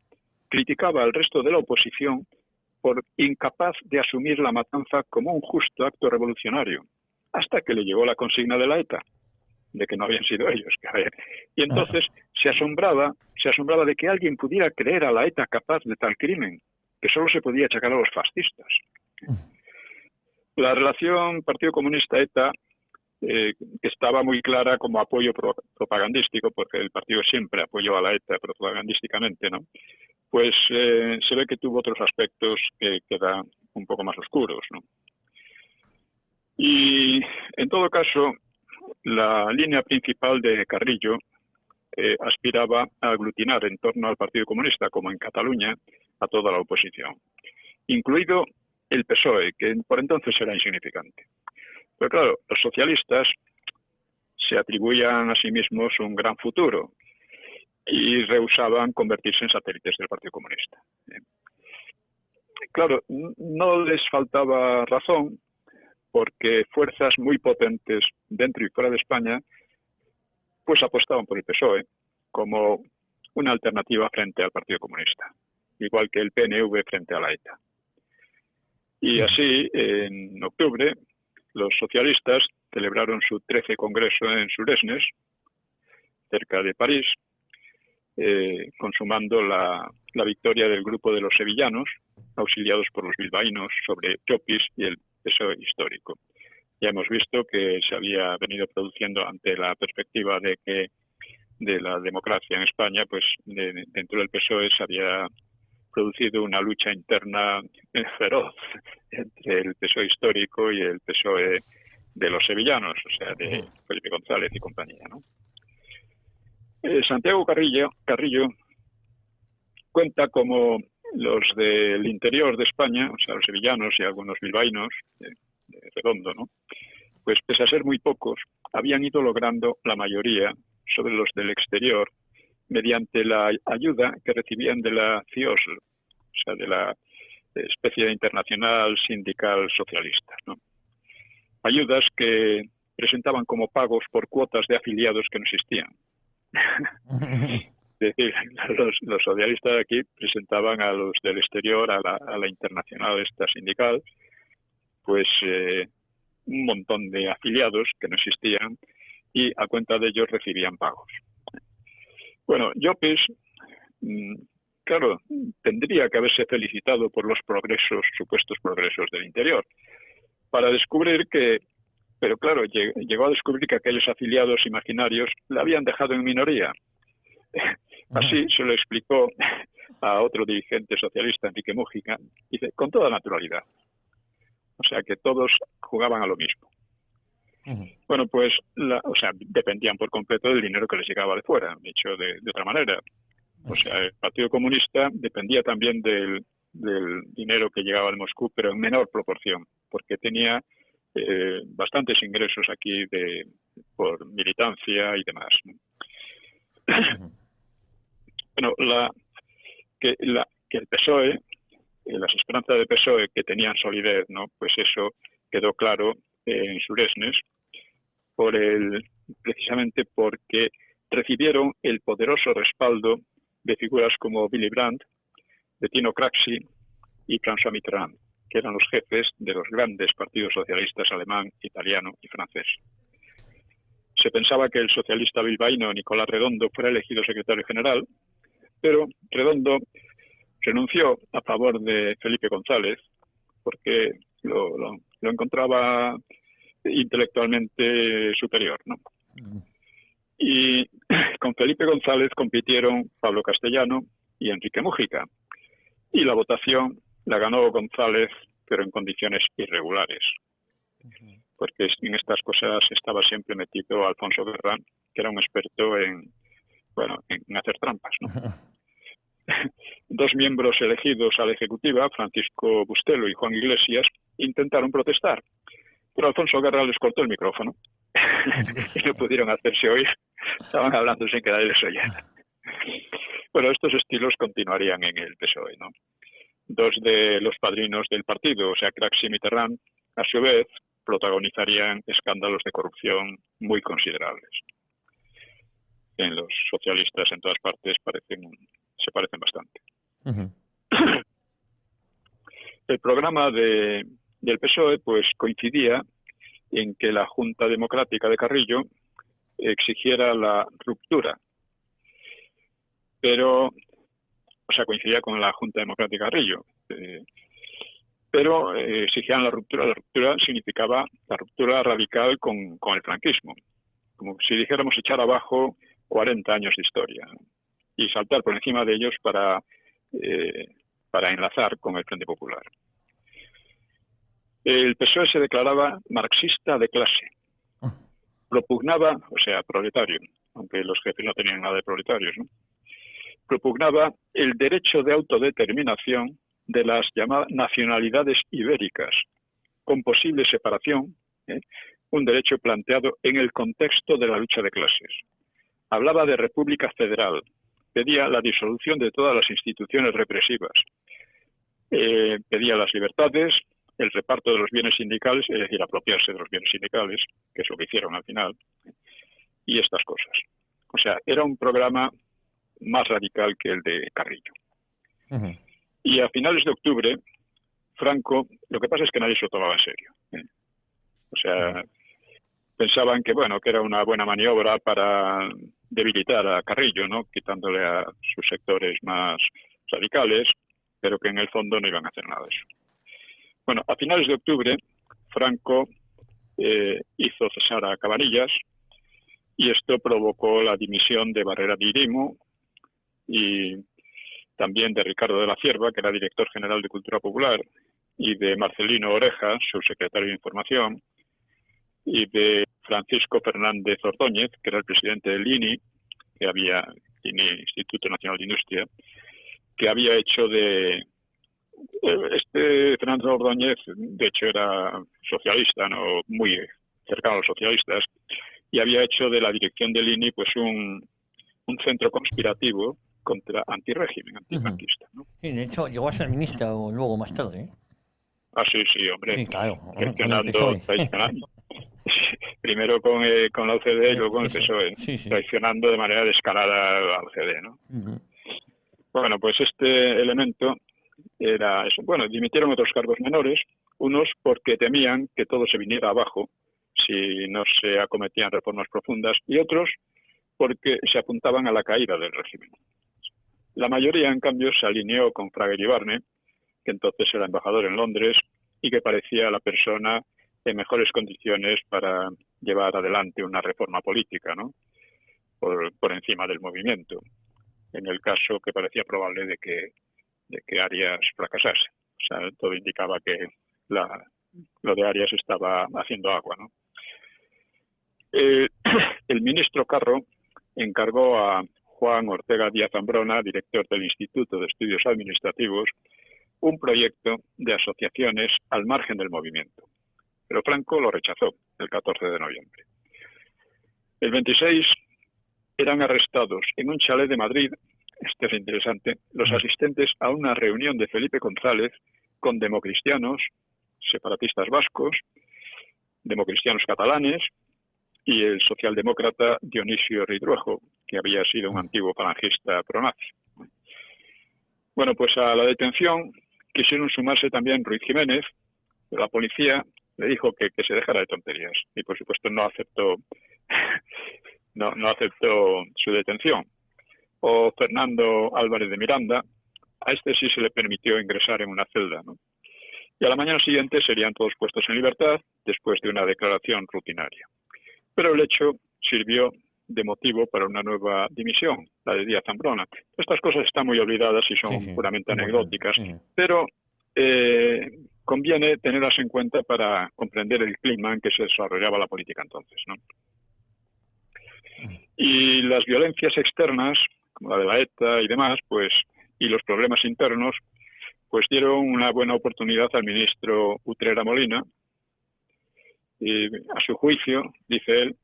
criticaba al resto de la oposición por incapaz de asumir la matanza como un justo acto revolucionario, hasta que le llegó la consigna de la ETA, de que no habían sido ellos. Y entonces se asombraba de que alguien pudiera creer a la ETA capaz de tal crimen, que solo se podía achacar a los fascistas. La relación Partido Comunista-ETA, que estaba muy clara como apoyo propagandístico, porque el partido siempre apoyó a la ETA propagandísticamente, ¿no? Pues se ve que tuvo otros aspectos que quedan un poco más oscuros, ¿no? Y en todo caso, la línea principal de Carrillo aspiraba a aglutinar en torno al Partido Comunista, como en Cataluña, a toda la oposición, incluido el PSOE, que por entonces era insignificante. Pero claro, los socialistas se atribuían a sí mismos un gran futuro y rehusaban convertirse en satélites del Partido Comunista. Claro, no les faltaba razón, porque fuerzas muy potentes dentro y fuera de España pues apostaban por el PSOE como una alternativa frente al Partido Comunista, igual que el PNV frente a la ETA. Y así, en octubre, los socialistas celebraron su 13 congreso en Suresnes, cerca de París, consumando la victoria del grupo de los sevillanos, auxiliados por los bilbaínos, sobre Llopis y el PSOE histórico. Ya hemos visto que se había venido produciendo, ante la perspectiva de la democracia en España, pues dentro del PSOE se había producido una lucha interna feroz entre el PSOE histórico y el PSOE de los sevillanos, o sea, de Felipe González y compañía, ¿no? Santiago Carrillo cuenta como los del interior de España, o sea, los sevillanos y algunos bilbaínos, de Redondo, ¿no? Pues pese a ser muy pocos, habían ido logrando la mayoría sobre los del exterior mediante la ayuda que recibían de la CIOSL, o sea, de la especie de internacional sindical socialista, ¿no? Ayudas que presentaban como pagos por cuotas de afiliados que no existían. Es decir, los socialistas de aquí presentaban a los del exterior, a la internacional esta sindical, pues un montón de afiliados que no existían, y a cuenta de ellos recibían pagos. Bueno, Llopis, claro, tendría que haberse felicitado por los supuestos progresos del interior, para descubrir que, pero claro, llegó a descubrir que aquellos afiliados imaginarios la habían dejado en minoría. Así se lo explicó a otro dirigente socialista, Enrique Mújica, dice, con toda naturalidad. O sea, que todos jugaban a lo mismo. Bueno, pues, dependían por completo del dinero que les llegaba de fuera, dicho de otra manera. O sea, el Partido Comunista dependía también del dinero que llegaba de Moscú, pero en menor proporción, porque tenía bastantes ingresos aquí por militancia y demás, ¿no? Bueno, que el PSOE, las esperanzas del PSOE que tenían solidez, ¿no? Pues eso quedó claro en Suresnes precisamente porque recibieron el poderoso respaldo de figuras como Willy Brandt, Bettino Craxi y François Mitterrand, que eran los jefes de los grandes partidos socialistas alemán, italiano y francés. Se pensaba que el socialista bilbaíno Nicolás Redondo fuera elegido secretario general, pero Redondo renunció a favor de Felipe González porque lo encontraba intelectualmente superior, ¿no? Y con Felipe González compitieron Pablo Castellano y Enrique Mújica. Y la votación la ganó González, pero en condiciones irregulares. Porque en estas cosas estaba siempre metido Alfonso Guerra, que era un experto en hacer trampas, ¿no? Dos miembros elegidos a la ejecutiva, Francisco Bustelo y Juan Iglesias, intentaron protestar, pero Alfonso Guerra les cortó el micrófono y no pudieron hacerse oír. Estaban hablando sin que nadie les oyera. Bueno, estos estilos continuarían en el PSOE, ¿no? Dos de los padrinos del partido, o sea, Craxi y Mitterrand, a su vez, protagonizarían escándalos de corrupción muy considerables. En los socialistas en todas partes se parecen bastante. El programa del PSOE pues coincidía en que la Junta Democrática de Carrillo exigiera la ruptura, pero, o sea, coincidía con la Junta Democrática de Carrillo, pero exigían la ruptura. La ruptura significaba la ruptura radical con el franquismo, como si dijéramos echar abajo 40 años de historia, ¿no? Y saltar por encima de ellos para enlazar con el Frente Popular. El PSOE se declaraba marxista de clase. Propugnaba, o sea, proletario, aunque los jefes no tenían nada de proletarios, ¿no? Propugnaba el derecho de autodeterminación de las llamadas nacionalidades ibéricas, con posible separación, un derecho planteado en el contexto de la lucha de clases. Hablaba de república federal, pedía la disolución de todas las instituciones represivas, pedía las libertades, el reparto de los bienes sindicales, es decir, apropiarse de los bienes sindicales, que es lo que hicieron al final, y estas cosas. O sea, era un programa más radical que el de Carrillo. Y a finales de octubre, Franco, lo que pasa es que nadie se lo tomaba en serio. O sea, pensaban que era una buena maniobra para debilitar a Carrillo, ¿no? Quitándole a sus sectores más radicales, pero que en el fondo no iban a hacer nada de eso. Bueno, a finales de octubre, Franco hizo cesar a Cabanillas y esto provocó la dimisión de Barrera de Irimo y también de Ricardo de la Cierva, que era director general de Cultura Popular, y de Marcelino Oreja, subsecretario de Información, y de Francisco Fernández Ordóñez, que era el presidente del INI, INI, Instituto Nacional de Industria, que había hecho de... Fernando Ordóñez, de hecho, era socialista, ¿no? Muy cercano a los socialistas, y había hecho de la dirección del INI pues un centro conspirativo contra antirrégimen, antifranquista, ¿no? Sí, de hecho, llegó a ser ministra luego más tarde, ¿eh? Ah, sí, hombre. Sí, claro. Traicionando. Primero con la OCDE y luego con el PSOE. Sí. Traicionando de manera descarada a la OCDE, ¿no? Bueno, pues este elemento era eso. Bueno, dimitieron otros cargos menores, unos porque temían que todo se viniera abajo si no se acometían reformas profundas, y otros porque se apuntaban a la caída del régimen. La mayoría, en cambio, se alineó con Fraga Iribarne, que entonces era embajador en Londres y que parecía la persona en mejores condiciones para llevar adelante una reforma política, ¿no? Por encima del movimiento, en el caso que parecía probable de que Arias fracasase. O sea, todo indicaba que lo de Arias estaba haciendo agua, ¿no? El ministro Carro encargó a Juan Ortega Díaz Ambrona, director del Instituto de Estudios Administrativos, un proyecto de asociaciones al margen del movimiento. Pero Franco lo rechazó el 14 de noviembre. El 26 eran arrestados en un chalet de Madrid esto es interesante, los asistentes a una reunión de Felipe González con democristianos, separatistas vascos, democristianos catalanes y el socialdemócrata Dionisio Ridruejo, que había sido un antiguo falangista pronazi. Bueno, pues a la detención quisieron sumarse también Ruiz Jiménez, pero la policía le dijo que se dejara de tonterías y por supuesto no aceptó no aceptó su detención. O Fernando Álvarez de Miranda, a este sí se le permitió ingresar en una celda, ¿no? Y a la mañana siguiente serían todos puestos en libertad después de una declaración rutinaria. Pero el hecho sirvió de motivo para una nueva dimisión, la de Díaz Zambrona. Estas cosas están muy olvidadas y son puramente anecdóticas, pero conviene tenerlas en cuenta para comprender el clima en que se desarrollaba la política entonces, ¿no? Y las violencias externas, como la de la ETA y demás, pues, y los problemas internos, pues dieron una buena oportunidad al ministro Utrera Molina. Y a su juicio, dice él,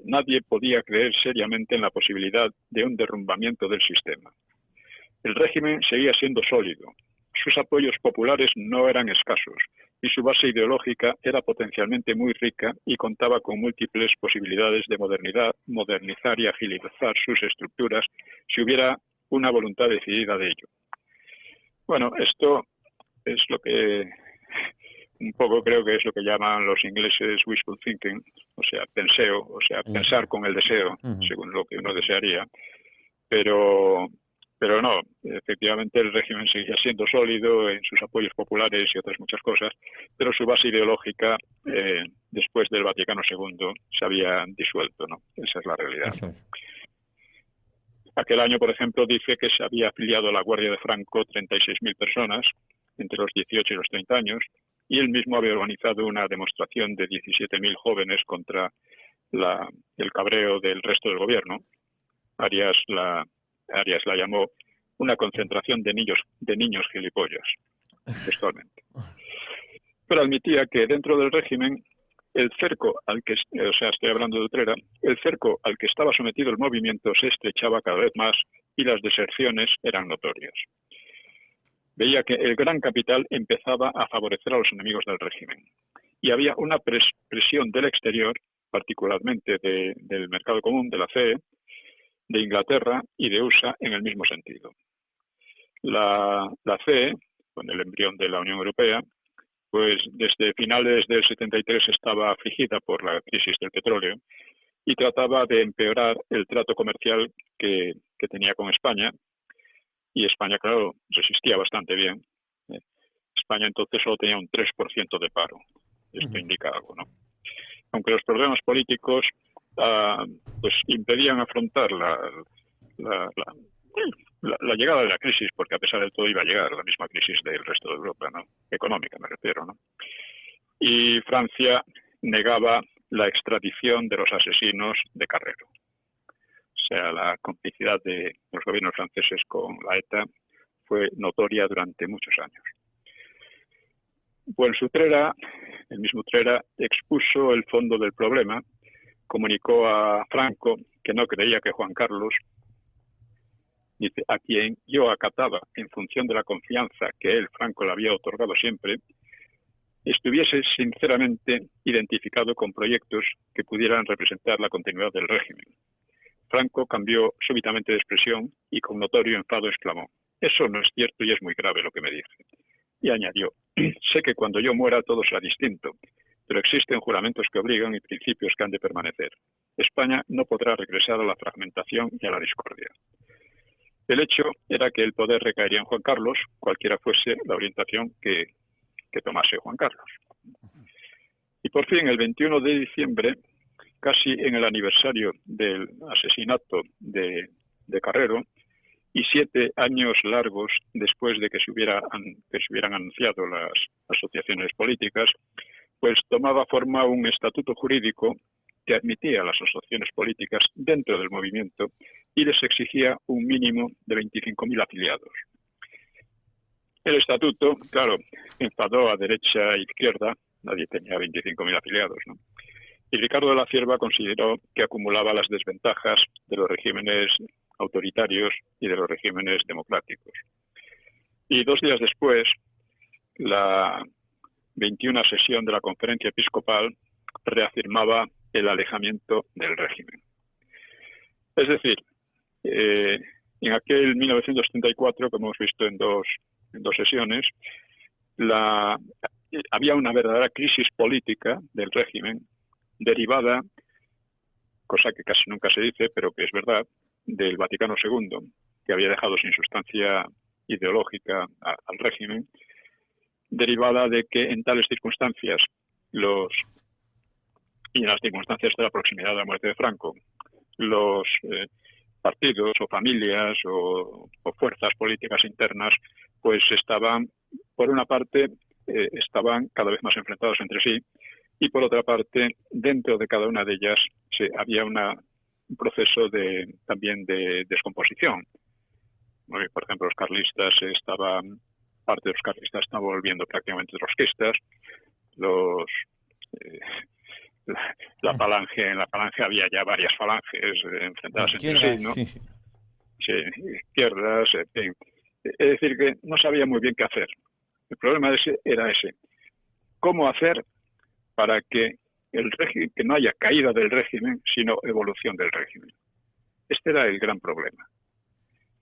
nadie podía creer seriamente en la posibilidad de un derrumbamiento del sistema. El régimen seguía siendo sólido, sus apoyos populares no eran escasos y su base ideológica era potencialmente muy rica y contaba con múltiples posibilidades de modernizar y agilizar sus estructuras si hubiera una voluntad decidida de ello. Bueno, esto es lo que un poco creo que es lo que llaman los ingleses wishful thinking, o sea, penseo, o sea, pensar con el deseo, según lo que uno desearía, pero no, efectivamente el régimen seguía siendo sólido en sus apoyos populares y otras muchas cosas, pero su base ideológica después del Vaticano II se había disuelto, ¿no? Esa es la realidad. Aquel año, por ejemplo, dice que se había afiliado a la Guardia de Franco 36.000 personas entre los 18 y los 30 años, y él mismo había organizado una demostración de 17.000 jóvenes contra el cabreo del resto del gobierno. Arias la llamó una concentración de niños gilipollas, textualmente. Pero admitía que dentro del régimen, el cerco al que, o sea, estoy hablando de Utrera, el cerco al que estaba sometido el movimiento se estrechaba cada vez más y las deserciones eran notorias. Veía que el gran capital empezaba a favorecer a los enemigos del régimen y había una presión del exterior, particularmente del mercado común, de la CE, de Inglaterra y de USA en el mismo sentido. La CE, con el embrión de la Unión Europea, pues desde finales del 73 estaba afligida por la crisis del petróleo y trataba de empeorar el trato comercial que tenía con España. Y España, claro, resistía bastante bien. España entonces solo tenía un 3% de paro. Esto indica algo, ¿no? Aunque los problemas políticos pues impedían afrontar la llegada de la crisis, porque a pesar de todo iba a llegar la misma crisis del resto de Europa, ¿no? Económica me refiero, ¿no? Y Francia negaba la extradición de los asesinos de Carrero. O sea, la complicidad de los gobiernos franceses con la ETA fue notoria durante muchos años. Pues el mismo Utrera, expuso el fondo del problema, comunicó a Franco que no creía que Juan Carlos, dice, a quien yo acataba en función de la confianza que él, Franco, le había otorgado siempre, estuviese sinceramente identificado con proyectos que pudieran representar la continuidad del régimen. Franco cambió súbitamente de expresión y con notorio enfado exclamó, eso no es cierto y es muy grave lo que me dice. Y añadió, sé que cuando yo muera todo será distinto, pero existen juramentos que obligan y principios que han de permanecer. España no podrá regresar a la fragmentación y a la discordia. El hecho era que el poder recaería en Juan Carlos, cualquiera fuese la orientación que tomase Juan Carlos. Y por fin, el 21 de diciembre, casi en el aniversario del asesinato de Carrero, y 7 años largos después de que se hubieran anunciado las asociaciones políticas, pues tomaba forma un estatuto jurídico que admitía a las asociaciones políticas dentro del movimiento y les exigía un mínimo de 25.000 afiliados. El estatuto, claro, enfadó a derecha e izquierda, nadie tenía 25.000 afiliados, ¿no? Y Ricardo de la Cierva consideró que acumulaba las desventajas de los regímenes autoritarios y de los regímenes democráticos. Y 2 días después, la 21 sesión de la Conferencia Episcopal reafirmaba el alejamiento del régimen. Es decir, en aquel 1974, que hemos visto en dos sesiones, había una verdadera crisis política del régimen derivada, cosa que casi nunca se dice, pero que es verdad, del Vaticano II, que había dejado sin sustancia ideológica al régimen, derivada de que en tales circunstancias y en las circunstancias de la proximidad de la muerte de Franco, los partidos o familias o fuerzas políticas internas pues estaban, por una parte, estaban cada vez más enfrentados entre sí, y por otra parte, dentro de cada una de ellas había un proceso también de descomposición. Por ejemplo, los carlistas parte de los carlistas estaban volviendo prácticamente trotskistas, en la falange había ya varias falanges enfrentadas entre sí, ¿no? Sí, izquierdas, en fin. Es decir, que no sabía muy bien qué hacer. El problema era ese. ¿Cómo hacer para que que no haya caída del régimen, sino evolución del régimen? Este era el gran problema,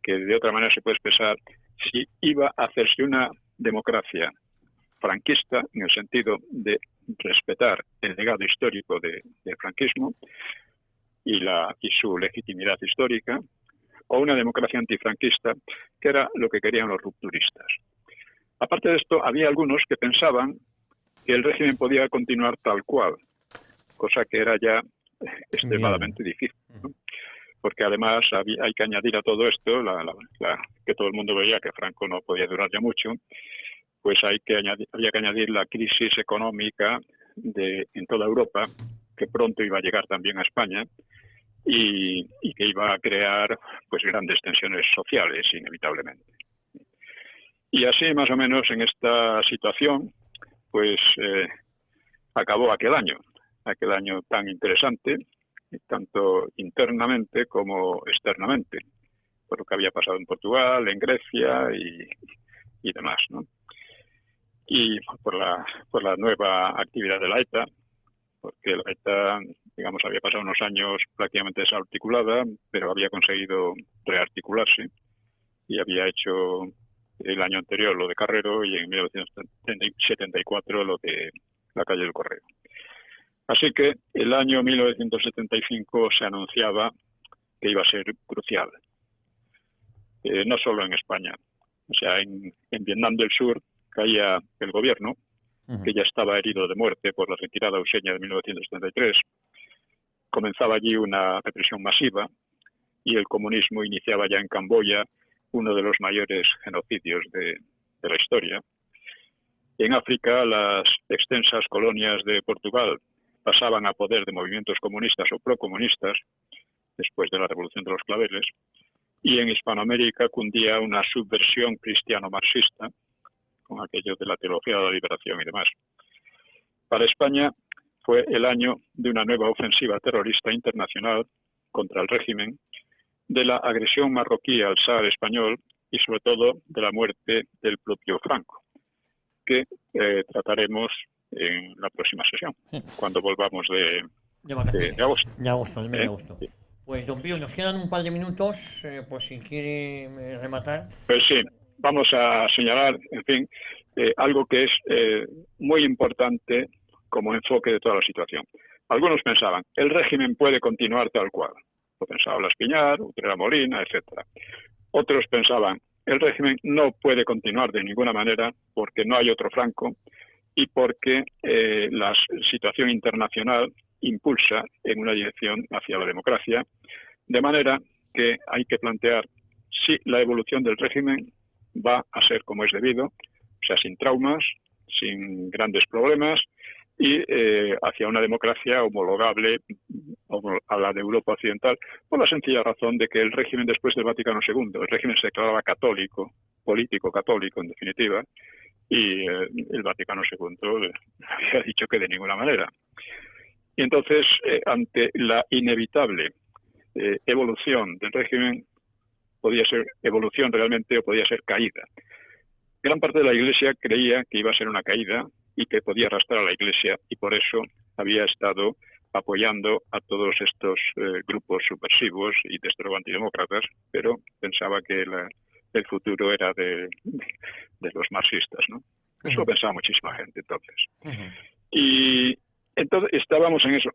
que de otra manera se puede expresar si iba a hacerse una democracia franquista, en el sentido de respetar el legado histórico del franquismo y su legitimidad histórica, o una democracia antifranquista, que era lo que querían los rupturistas. Aparte de esto, había algunos que pensaban que el régimen podía continuar tal cual, cosa que era ya extremadamente difícil, ¿no? Porque además hay que añadir a todo esto, que todo el mundo veía que Franco no podía durar ya mucho, pues había que añadir la crisis económica en toda Europa, que pronto iba a llegar también a España, y que iba a crear pues grandes tensiones sociales, inevitablemente. Y así, más o menos, en esta situación, pues acabó aquel año tan interesante, tanto internamente como externamente, por lo que había pasado en Portugal, en Grecia y demás, ¿no? Y por la nueva actividad de la ETA, porque la ETA, digamos, había pasado unos años prácticamente desarticulada, pero había conseguido rearticularse y había hecho el año anterior lo de Carrero y en 1974 lo de la calle del Correo. Así que el año 1975 se anunciaba que iba a ser crucial, no solo en España. O sea, en Vietnam del Sur caía el gobierno, que ya estaba herido de muerte por la retirada auseña de 1973. Comenzaba allí una represión masiva y el comunismo iniciaba ya en Camboya uno de los mayores genocidios de la historia. En África, las extensas colonias de Portugal pasaban a poder de movimientos comunistas o procomunistas después de la Revolución de los Claveles, y en Hispanoamérica cundía una subversión cristiano-marxista con aquello de la teología de la liberación y demás. Para España fue el año de una nueva ofensiva terrorista internacional contra el régimen, de la agresión marroquí al Sáhara español y sobre todo de la muerte del propio Franco, que trataremos en la próxima sesión, cuando volvamos de agosto. De agosto, el mes de agosto. Sí. Pues, don Pío, nos quedan un par de minutos, por si quiere rematar. Pues sí, vamos a señalar, en fin, algo que es muy importante como enfoque de toda la situación. Algunos pensaban, el régimen puede continuar tal cual. Lo pensaba Blas Piñar, Utrera Molina, etcétera. Otros pensaban, el régimen no puede continuar de ninguna manera porque no hay otro Franco y porque la situación internacional impulsa en una dirección hacia la democracia, de manera que hay que plantear si la evolución del régimen va a ser como es debido, o sea, sin traumas, sin grandes problemas, y hacia una democracia homologable a la de Europa Occidental, por la sencilla razón de que el régimen después del Vaticano II, el régimen se declaraba católico, político católico en definitiva, y el Vaticano II había dicho que de ninguna manera. Y entonces, ante la inevitable evolución del régimen, podía ser evolución realmente o podía ser caída. Gran parte de la Iglesia creía que iba a ser una caída y que podía arrastrar a la Iglesia, y por eso había estado apoyando a todos estos grupos subversivos y desde luego antidemócratas, pero pensaba que el futuro era de los marxistas, ¿no? Eso lo pensaba muchísima gente entonces. Y entonces estábamos en eso.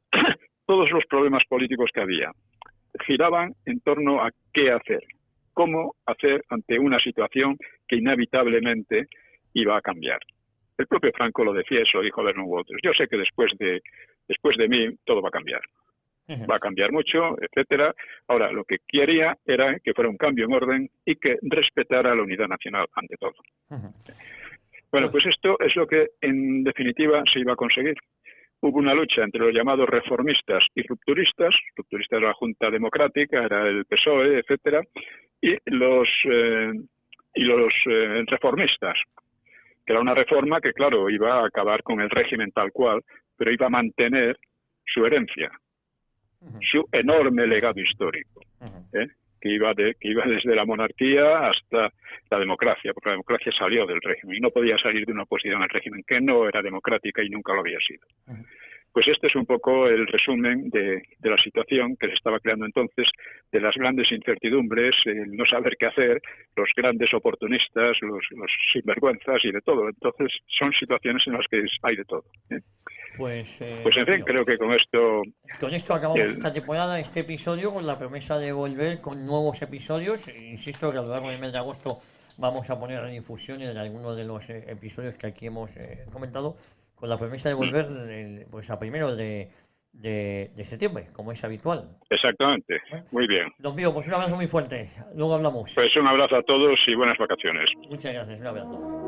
Todos los problemas políticos que había giraban en torno a qué hacer, cómo hacer ante una situación que inevitablemente iba a cambiar. El propio Franco lo decía, eso dijo Vernon Walters. Yo sé que después de mí todo va a cambiar. Va a cambiar mucho, etcétera. Ahora, lo que quería era que fuera un cambio en orden y que respetara la unidad nacional ante todo. Bueno, pues esto es lo que en definitiva se iba a conseguir. Hubo una lucha entre los llamados reformistas y rupturistas. Rupturistas era la Junta Democrática, era el PSOE, etcétera, y los reformistas, que era una reforma que, claro, iba a acabar con el régimen tal cual, pero iba a mantener su herencia, su enorme legado histórico, que iba desde la monarquía hasta la democracia, porque la democracia salió del régimen y no podía salir de una oposición al régimen que no era democrática y nunca lo había sido. Pues este es un poco el resumen de la situación que se estaba creando entonces, de las grandes incertidumbres, el no saber qué hacer, los grandes oportunistas, los sinvergüenzas y de todo. Entonces son situaciones en las que hay de todo. Pues en fin, creo que con esto... Con esto acabamos esta temporada, este episodio, con la promesa de volver con nuevos episodios. Insisto que a lo largo del mes de agosto vamos a poner en difusión en algunos de los episodios que aquí hemos comentado, con la promesa de volver pues a primeros de septiembre, como es habitual. Exactamente, muy bien. Don Pío, pues un abrazo muy fuerte. Luego hablamos. Pues un abrazo a todos y buenas vacaciones. Muchas gracias, un abrazo.